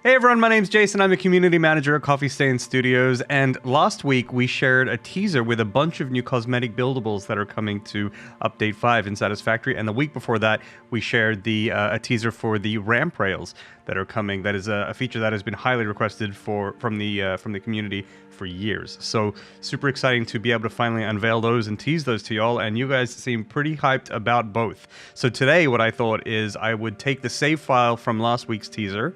Hey everyone, my name's Jason. I'm a community manager at Coffee Stain Studios, and last week we shared a teaser with a bunch of new cosmetic buildables that are coming to Update 5 in Satisfactory, and the week before that we shared a teaser for the ramp rails that are coming. That is a feature that has been highly requested from the community for years. So super exciting to be able to finally unveil those and tease those to y'all, and you guys seem pretty hyped about both. So today what I thought is I would take the save file from last week's teaser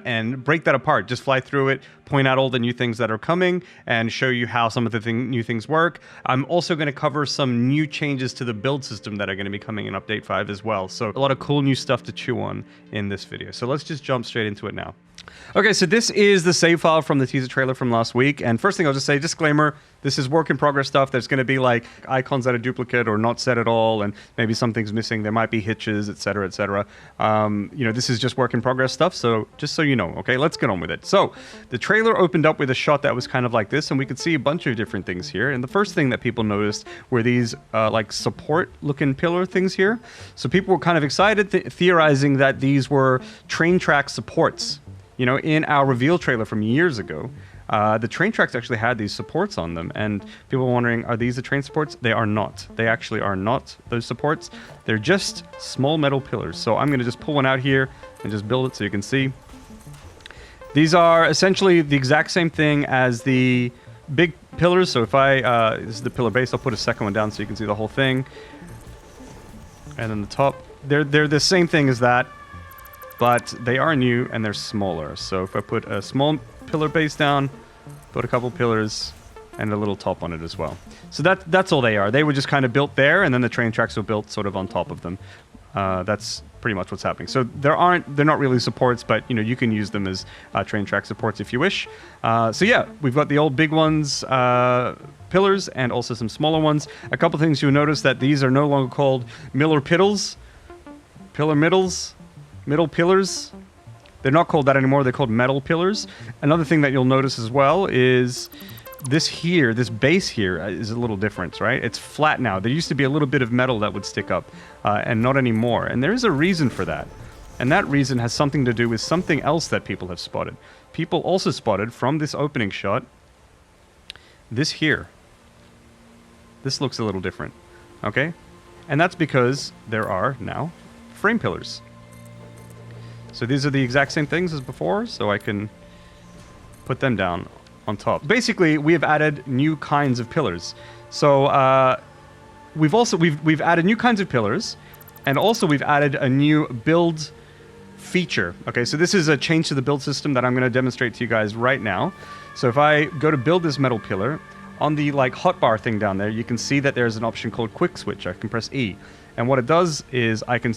and break that apart, just fly through it, point out all the new things that are coming, and show you how some of the new things work. I'm also going to cover some new changes to the build system that are going to be coming in Update 5 as well. So a lot of cool new stuff to chew on in this video. So let's just jump straight into it now. Okay, so this is the save file from the teaser trailer from last week, and first thing I'll just say, disclaimer, this is work in progress stuff. There's going to be like icons that are duplicate or not set at all, and maybe something's missing. There might be hitches, etc., etc. This is just work in progress stuff, so just so you know, okay, let's get on with it. So the trailer opened up with a shot that was kind of like this, and we could see a bunch of different things here, and the first thing that people noticed were these like support-looking pillar things here. So people were kind of excited, theorizing that these were train track supports. You know, in our reveal trailer from years ago, the train tracks actually had these supports on them, and people were wondering, are these the train supports? They are not. They actually are not those supports. They're just small metal pillars. So I'm going to just pull one out here and just build it so you can see. These are essentially the exact same thing as the big pillars. So if this is the pillar base, I'll put a second one down so you can see the whole thing. And then the top, they're the same thing as that, but they are new and they're smaller. So if I put a small pillar base down, put a couple pillars, and a little top on it as well. So that's all they are. They were just kind of built there, and then the train tracks were built sort of on top of them. That's pretty much what's happening. So they're not really supports, but you can use them as train track supports if you wish. So yeah, we've got the old big ones, pillars, and also some smaller ones. A couple things you'll notice that these are no longer called pillar middle pillars. They're not called that anymore. They're called metal pillars. Another thing that you'll notice as well is this base here is a little different, right? It's flat now. There used to be a little bit of metal that would stick up, and not anymore. And there is a reason for that. And that reason has something to do with something else that people have spotted. People also spotted from this opening shot, this here. This looks a little different, okay? And that's because there are now frame pillars. So these are the exact same things as before, so I can put them down on top. Basically, we have added new kinds of pillars. So we've added new kinds of pillars, and also we've added a new build feature. Okay, so this is a change to the build system that I'm going to demonstrate to you guys right now. So if I go to build this metal pillar, on the hotbar thing down there, you can see that there's an option called quick switch. I can press E, and what it does is I can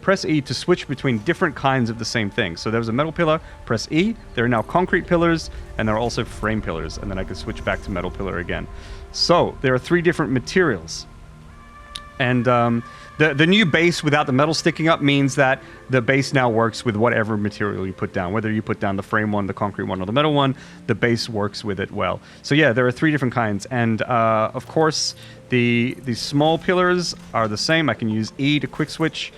press E to switch between different kinds of the same thing. So there was a metal pillar, press E, there are now concrete pillars, and there are also frame pillars, and then I can switch back to metal pillar again. So there are 3 different materials. And the new base without the metal sticking up means that the base now works with whatever material you put down. Whether you put down the frame one, the concrete one, or the metal one, the base works with it well. So yeah, there are 3 different kinds. And of course, the small pillars are the same. I can use E to quick switch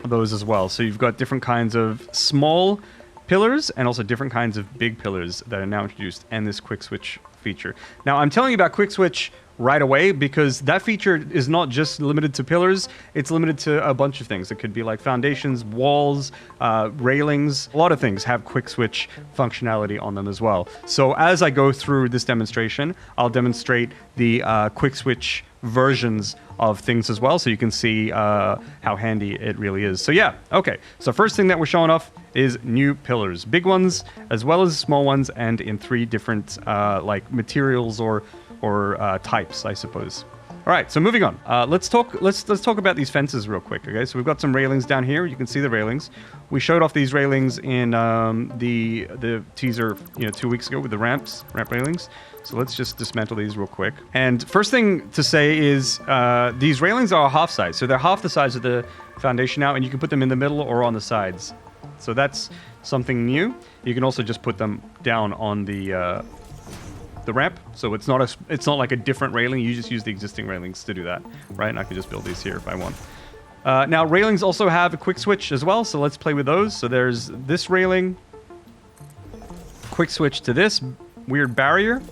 those as well. So you've got different kinds of small pillars and also different kinds of big pillars that are now introduced, and this quick switch feature. Now I'm telling you about quick switch right away because that feature is not just limited to pillars, it's limited to a bunch of things. It could be like foundations, walls, railings. A lot of things have quick switch functionality on them as well. So as I go through this demonstration, I'll demonstrate the quick switch versions of things as well, so you can see how handy it really is. So yeah, okay. So first thing that we're showing off is new pillars, big ones as well as small ones, and in 3 different like materials or types, I suppose. All right, so moving on. Let's talk about these fences real quick. Okay, so we've got some railings down here. You can see the railings. We showed off these railings in the teaser 2 weeks ago with the ramp railings. So let's just dismantle these real quick. And first thing to say is these railings are half size. So they're half the size of the foundation now, and you can put them in the middle or on the sides. So that's something new. You can also just put them down on the ramp. So it's not like a different railing. You just use the existing railings to do that, right? And I can just build these here if I want. Now, railings also have a quick switch as well, so let's play with those. So there's this railing, quick switch to this weird barrier,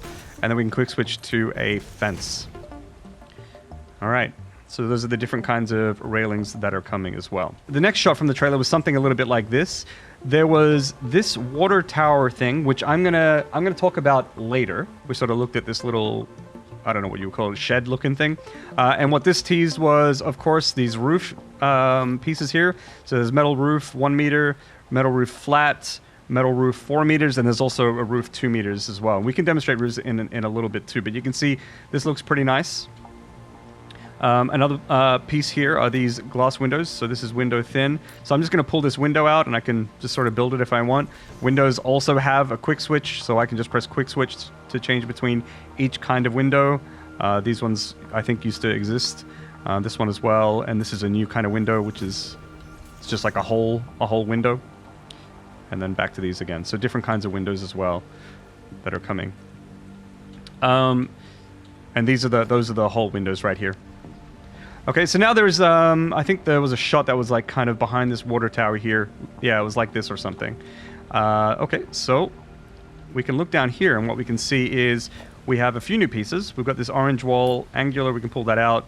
and then we can quick switch to a fence. All right, so those are the different kinds of railings that are coming as well. The next shot from the trailer was something a little bit like this. There was this water tower thing, which I'm gonna talk about later. We sort of looked at this little, I don't know what you would call it, shed-looking thing. And what this teased was, of course, these roof pieces here. So there's metal roof 1 meter, metal roof flat, metal roof 4 meters, and there's also a roof 2 meters as well. We can demonstrate roofs in a little bit too, but you can see this looks pretty nice. Another piece here are these glass windows. So this is window thin. So I'm just going to pull this window out and I can just sort of build it if I want. Windows also have a quick switch, so I can just press quick switch to change between each kind of window. These ones I think used to exist. This one as well, and this is a new kind of window, which is it's just like a whole window. And then back to these again. So different kinds of windows as well that are coming. And those are the whole windows right here. Okay, so now there's, I think there was a shot that was like kind of behind this water tower here. Yeah, it was like this or something. Okay, so we can look down here and what we can see is we have a few new pieces. We've got this orange wall, angular, we can pull that out.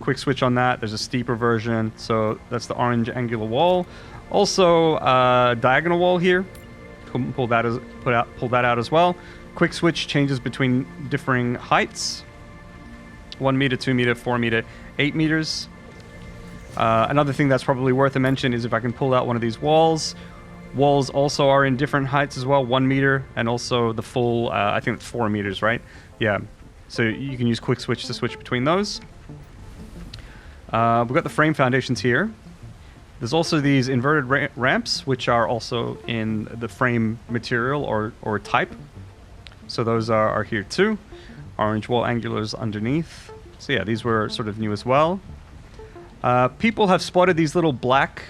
Quick switch on that. There's a steeper version, so that's the orange angular wall. Also, diagonal wall here. Pull that out as well. Quick switch changes between differing heights. 1 meter, 2 meter, 4 meter, 8 meters. Another thing that's probably worth a mention is if I can pull out one of these walls. Walls also are in different heights as well, 1 meter, and also the full, I think it's 4 meters, right? Yeah. So you can use quick switch to switch between those. We've got the frame foundations here. There's also these inverted ramps, which are also in the frame material or type. So those are here too. Orange wall angulars underneath. So yeah, these were sort of new as well. People have spotted these little black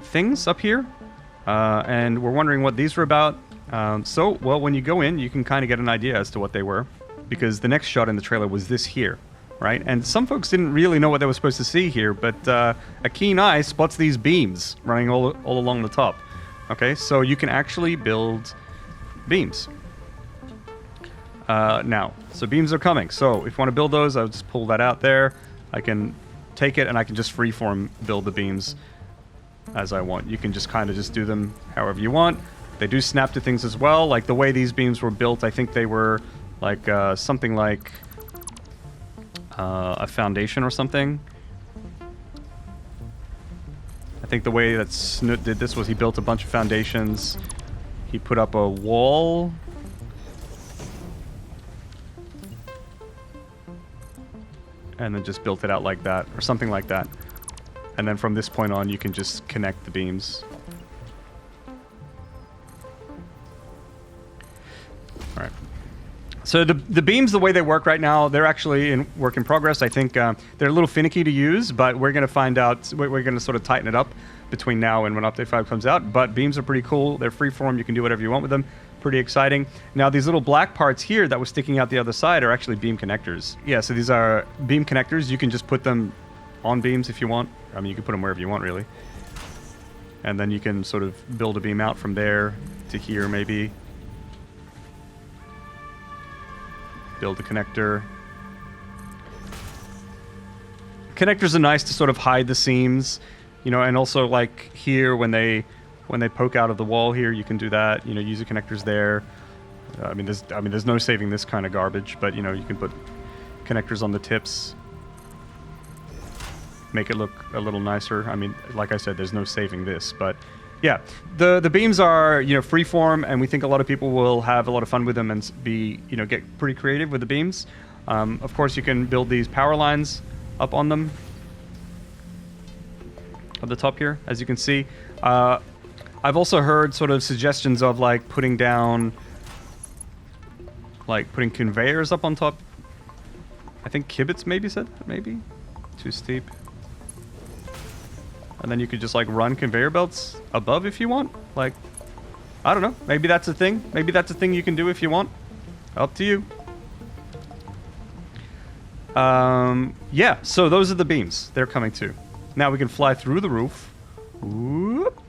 things up here. And we're wondering what these were about. Well, when you go in, you can kind of get an idea as to what they were. Because the next shot in the trailer was this here, right? And some folks didn't really know what they were supposed to see here, but a keen eye spots these beams running all along the top. Okay, so you can actually build beams. Now, so beams are coming. So if you want to build those, I'll just pull that out there. I can take it and I can just freeform build the beams as I want. You can just kind of just do them however you want. They do snap to things as well. Like the way these beams were built, I think they were like something like a foundation or something. I think the way that Snoot did this was he built a bunch of foundations. He put up a wall. And then just built it out like that, or something like that. And then from this point on, you can just connect the beams. All right. So the beams, the way they work right now, they're actually in work in progress. I think they're a little finicky to use, but we're going to find out, we're going to sort of tighten it up between now and when Update 5 comes out. But beams are pretty cool. They're freeform. You can do whatever you want with them. Pretty exciting. Now, these little black parts here that were sticking out the other side are actually beam connectors. Yeah, so these are beam connectors. You can just put them on beams if you want. I mean, you can put them wherever you want, really. And then you can sort of build a beam out from there to here, maybe. Build a connector. Connectors are nice to sort of hide the seams, you know, and also like here when they poke out of the wall here, you can do that. You know, use the connectors there. I mean, there's no saving this kind of garbage, but you know, you can put connectors on the tips, make it look a little nicer. I mean, like I said, there's no saving this, but yeah, the beams are, you know, freeform, and we think a lot of people will have a lot of fun with them and be, you know, get pretty creative with the beams. Of course, you can build these power lines up on them at the top here, as you can see. I've also heard sort of suggestions of like putting conveyors up on top. I think Kibitz maybe said that, maybe? Too steep. And then you could just like run conveyor belts above if you want. Like, I don't know. Maybe that's a thing. Maybe that's a thing you can do if you want. Up to you. Yeah, so those are the beams. They're coming too. Now we can fly through the roof. Whoop.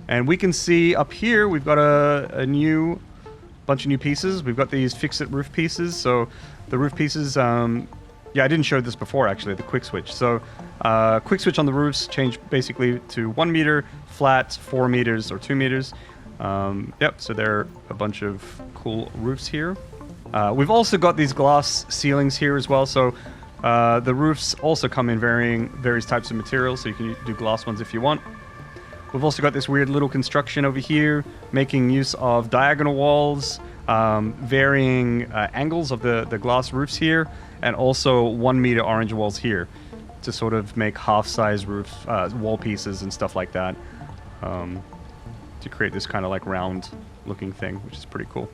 And we can see up here, we've got a bunch of new pieces. We've got these fix-it roof pieces. So the roof pieces, yeah, I didn't show this before, actually, the quick switch. So quick switch on the roofs change basically to 1 meter, flat, 4 meters, or 2 meters. Yep, so there are a bunch of cool roofs here. We've also got these glass ceilings here as well. So the roofs also come in various types of materials. So you can do glass ones if you want. We've also got this weird little construction over here, making use of diagonal walls, varying angles of the glass roofs here, and also 1 meter orange walls here to sort of make half-size roof wall pieces and stuff like that, to create this kind of like round looking thing, which is pretty cool.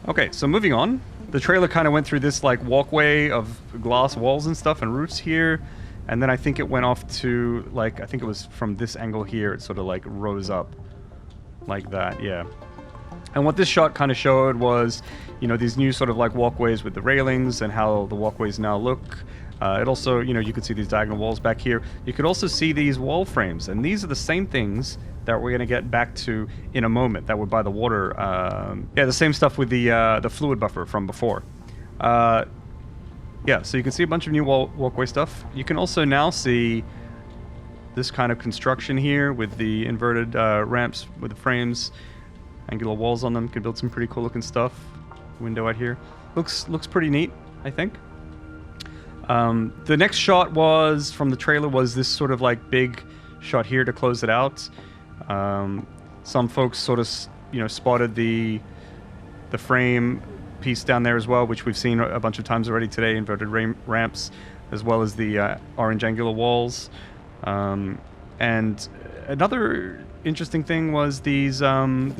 Okay, so moving on. The trailer kind of went through this like walkway of glass walls and stuff and roofs here. And then I think it went off to, like, I think it was from this angle here, it sort of, like, rose up like that, yeah. And what this shot kind of showed was, you know, these new sort of, like, walkways with the railings and how the walkways now look. It also, you know, you could see these diagonal walls back here. You could also see these wall frames, and these are the same things that we're going to get back to in a moment that were by the water. Yeah, the same stuff with the fluid buffer from before. Yeah, so you can see a bunch of new walkway stuff. You can also now see this kind of construction here with the inverted ramps with the frames, angular walls on them. You can build some pretty cool looking stuff. Window out here. Looks pretty neat, I think. The next shot was from the trailer was this sort of like big shot here to close it out. Some folks sort of, you know, spotted the frame piece down there as well, which we've seen a bunch of times already today, inverted ramps, as well as the orange angular walls. And another interesting thing was these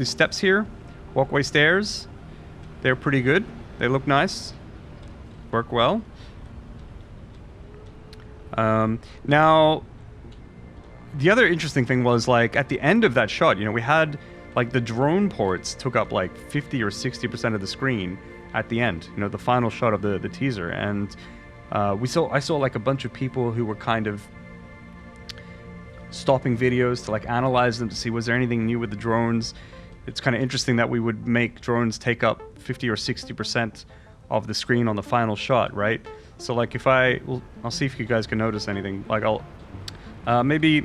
steps here, walkway stairs. They're pretty good. They look nice, work well. Now, the other interesting thing was, like, at the end of that shot, you know, we had, like, the drone ports took up, like, 50 or 60% of the screen at the end, you know, the final shot of the teaser. And I saw, like, a bunch of people who were kind of stopping videos to, like, analyze them to see, was there anything new with the drones? It's kind of interesting that we would make drones take up 50 or 60% of the screen on the final shot, right? So, like, if I'll see if you guys can notice anything. Like, I'll maybe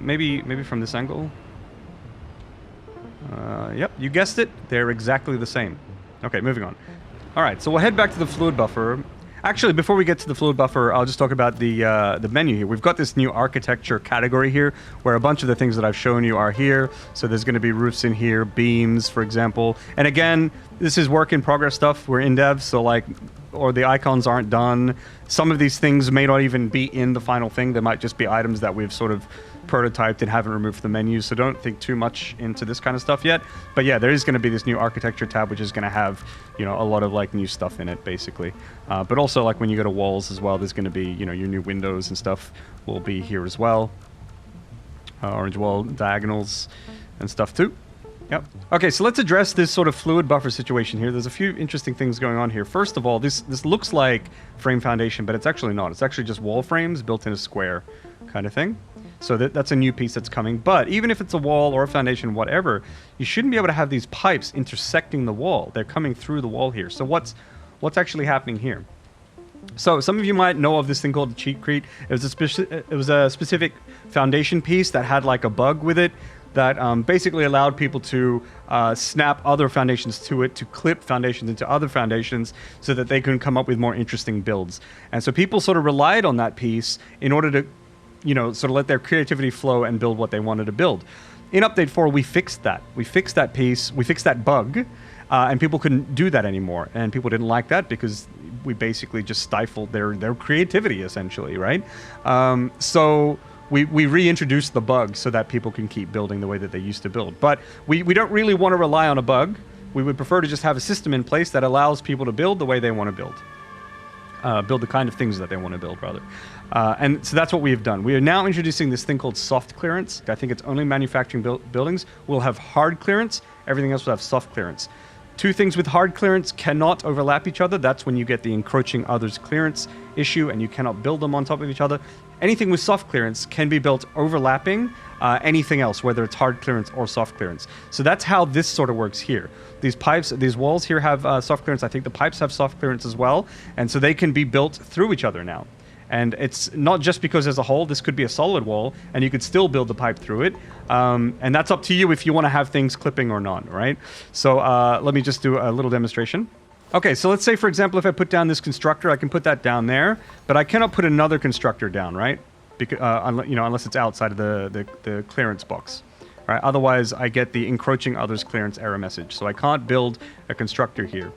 from this angle. Yep, you guessed it. They're exactly the same. Okay, moving on. All right, so we'll head back to the fluid buffer. Actually, before we get to the fluid buffer, I'll just talk about the menu here. We've got this new architecture category here, where a bunch of the things that I've shown you are here. So there's going to be roofs in here, beams, for example. And again, this is work in progress stuff. We're in dev, so like, or the icons aren't done. Some of these things may not even be in the final thing. They might just be items that we've sort of prototyped and haven't removed from the menu, so don't think too much into this kind of stuff yet. But yeah, there is going to be this new architecture tab, which is going to have, you know, a lot of like new stuff in it, basically. But also, like, when you go to walls as well, there's going to be, you know, your new windows and stuff will be here as well. Orange wall diagonals and stuff too. Yep. Okay, so let's address this sort of fluid buffer situation here. There's a few interesting things going on here. First of all, this looks like frame foundation, but it's actually not. It's actually just wall frames built in a square kind of thing. So that's a new piece that's coming. But even if it's a wall or a foundation, whatever, you shouldn't be able to have these pipes intersecting the wall. They're coming through the wall here. So what's actually happening here? So some of you might know of this thing called the cheatcrete. It was a specific foundation piece that had like a bug with it that basically allowed people to snap other foundations to it, to clip foundations into other foundations so that they can come up with more interesting builds. And so people sort of relied on that piece in order to, you know, sort of let their creativity flow and build what they wanted to build. In Update 4, we fixed that. We fixed that piece, we fixed that bug, and people couldn't do that anymore. And people didn't like that because we basically just stifled their creativity, essentially, right? So we reintroduced the bug so that people can keep building the way that they used to build. But we don't really want to rely on a bug. We would prefer to just have a system in place that allows people to build the way they want to build. Build the kind of things that they want to build, rather. And so that's what we have done. We are now introducing this thing called soft clearance. I think it's only manufacturing buildings will have hard clearance. Everything else will have soft clearance. Two things with hard clearance cannot overlap each other. That's when you get the encroaching others clearance issue and you cannot build them on top of each other. Anything with soft clearance can be built overlapping anything else, whether it's hard clearance or soft clearance. So that's how this sort of works here. These pipes, these walls here have soft clearance. I think the pipes have soft clearance as well. And so they can be built through each other now. And it's not just because there's a hole. This could be a solid wall, and you could still build the pipe through it. And that's up to you if you want to have things clipping or not, right? So let me just do a little demonstration. Okay, so let's say, for example, if I put down this constructor, I can put that down there, but I cannot put another constructor down, right? Because, unless it's outside of the clearance box. Right? Otherwise, I get the encroaching others clearance error message. So I can't build a constructor here,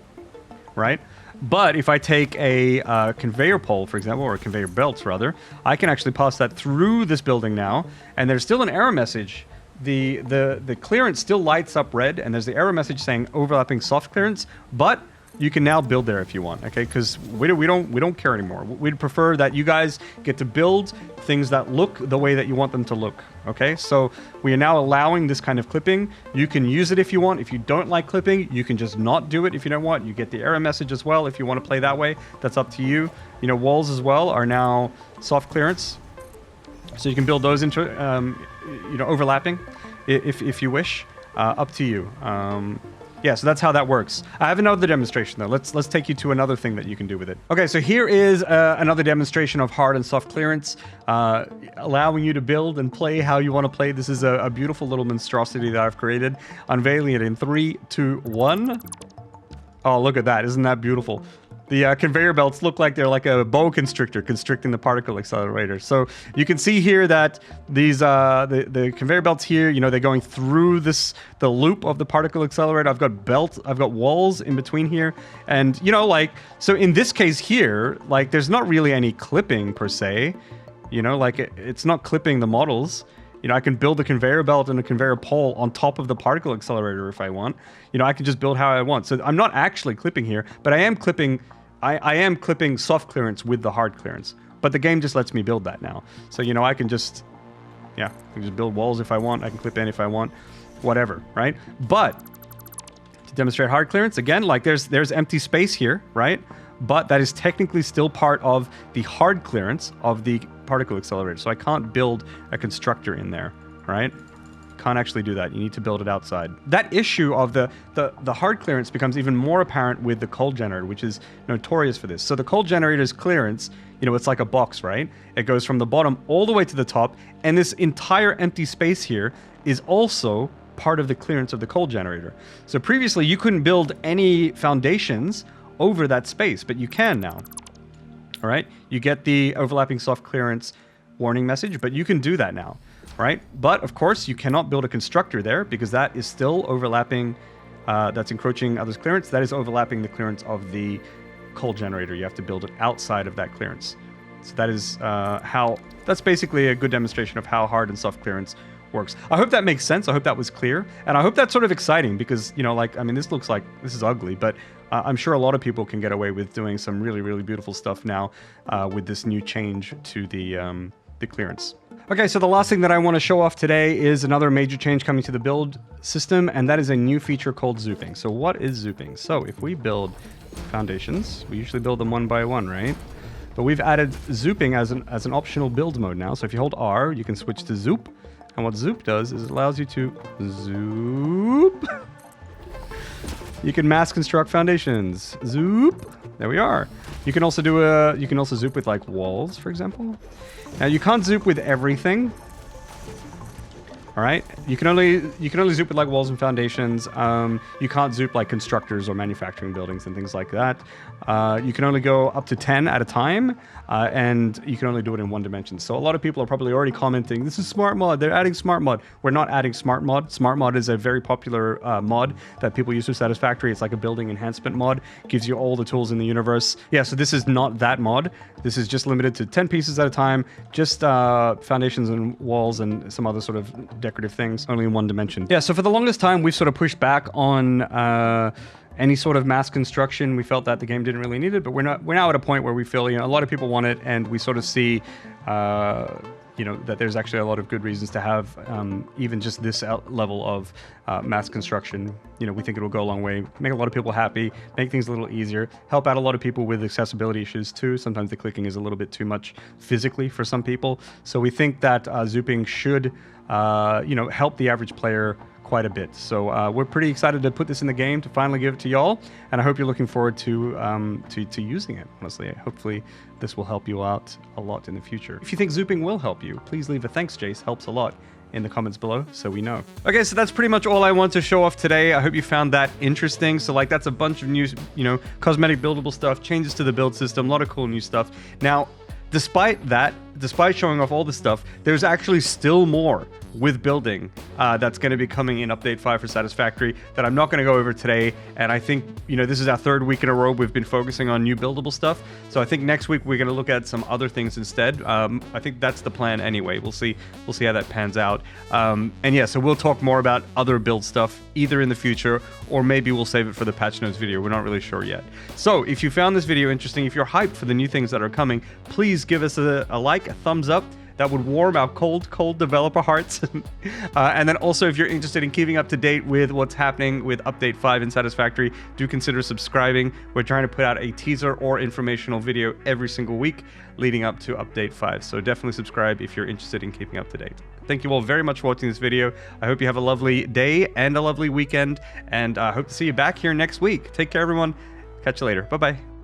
right? But if I take a conveyor pole, for example, or a conveyor belt, rather, I can actually pass that through this building now, and there's still an error message. The clearance still lights up red, and there's the error message saying overlapping soft clearance, but you can now build there if you want, okay? Because we don't care anymore. We'd prefer that you guys get to build things that look the way that you want them to look, okay? So we are now allowing this kind of clipping. You can use it if you want. If you don't like clipping, you can just not do it if you don't want. You get the error message as well if you want to play that way. That's up to you. You know, walls as well are now soft clearance. So you can build those into, overlapping if you wish. Up to you. Yeah, so that's how that works. I have another demonstration, though. Let's take you to another thing that you can do with it. Okay, so here is another demonstration of hard and soft clearance, allowing you to build and play how you want to play. This is a beautiful little monstrosity that I've created. Unveiling it in 3, 2, 1. Oh, look at that. Isn't that beautiful? The conveyor belts look like they're like a boa constrictor constricting the particle accelerator. So you can see here that these the conveyor belts here, you know, they're going through the loop of the particle accelerator. I've got walls in between here, and you know, like, so in this case here, like, there's not really any clipping per se. You know, like it's not clipping the models. You know, I can build a conveyor belt and a conveyor pole on top of the particle accelerator if I want. You know, I can just build how I want. So I'm not actually clipping here, but I am clipping. I am clipping soft clearance with the hard clearance, but the game just lets me build that now. So, you know, I can just, I can just build walls if I want. I can clip in if I want, whatever, right? But to demonstrate hard clearance, again, like there's empty space here, right? But that is technically still part of the hard clearance of the particle accelerator. So I can't build a constructor in there, right? Can't actually do that. You need to build it outside. That issue of the hard clearance becomes even more apparent with the cold generator, which is notorious for this. So the cold generator's clearance, you know, it's like a box, right? It goes from the bottom all the way to the top, and this entire empty space here is also part of the clearance of the cold generator. So previously you couldn't build any foundations over that space, but you can now. All right? You get the overlapping soft clearance warning message, but you can do that now. Right? But of course, you cannot build a constructor there because that is still overlapping, that's encroaching others' clearance. That is overlapping the clearance of the cold generator. You have to build it outside of that clearance. So that is that's basically a good demonstration of how hard and soft clearance works. I hope that makes sense. I hope that was clear. And I hope that's sort of exciting because, you know, like, I mean, this is ugly, but I'm sure a lot of people can get away with doing some really, really beautiful stuff now with this new change to the clearance. Okay, so the last thing that I want to show off today is another major change coming to the build system, and that is a new feature called Zooping. So what is Zooping? So if we build foundations, we usually build them one by one, right? But we've added Zooping as an optional build mode now. So if you hold R, you can switch to Zoop, and what Zoop does is it allows you to Zoop. You can mass construct foundations. Zoop. There we are. You can also Zoop with like walls, for example. Now you can't Zoop with everything. All right, you can only Zoop with like walls and foundations. You can't Zoop like constructors or manufacturing buildings and things like that. You can only go up to 10 at a time, and you can only do it in one dimension. So a lot of people are probably already commenting, this is smart mod, they're adding smart mod. We're not adding smart mod. Smart mod is a very popular mod that people use for Satisfactory. It's like a building enhancement mod, gives you all the tools in the universe. Yeah, so this is not that mod. This is just limited to 10 pieces at a time, just foundations and walls and some other sort of decorative things, only in one dimension. Yeah, so for the longest time, we've sort of pushed back on any sort of mass construction. We felt that the game didn't really need it, but we're now at a point where we feel, you know, a lot of people want it, and we sort of see that there's actually a lot of good reasons to have even just this level of mass construction. We think it'll go a long way, make a lot of people happy, make things a little easier, help out a lot of people with accessibility issues too. Sometimes the clicking is a little bit too much physically for some people. So we think that Zooping should, help the average player quite a bit. So we're pretty excited to put this in the game, to finally give it to y'all, and I hope you're looking forward to using it. Honestly, hopefully this will help you out a lot in the future. If you think Zooping will help you, please leave a thanks, Jace. Helps a lot in the comments below, so we know. Okay, so that's pretty much all I want to show off today. I hope you found that interesting. So that's a bunch of new, cosmetic buildable stuff, changes to the build system, a lot of cool new stuff. Now, despite showing off all this stuff, there's actually still more with building that's going to be coming in Update 5 for Satisfactory that I'm not going to go over today. And I think, this is our third week in a row we've been focusing on new buildable stuff. So I think next week we're going to look at some other things instead. I think that's the plan anyway. We'll see how that pans out. And yeah, so we'll talk more about other build stuff either in the future, or maybe we'll save it for the patch notes video. We're not really sure yet. So if you found this video interesting, if you're hyped for the new things that are coming, please give us a like, a thumbs up. That would warm our cold developer hearts. And then also, if you're interested in keeping up to date with what's happening with Update 5 in Satisfactory, do consider subscribing. We're trying to put out a teaser or informational video every single week leading up to Update 5. So definitely subscribe if you're interested in keeping up to date. Thank you all very much for watching this video. I hope you have a lovely day and a lovely weekend, and I hope to see you back here next week. Take care, everyone. Catch you later. Bye-bye.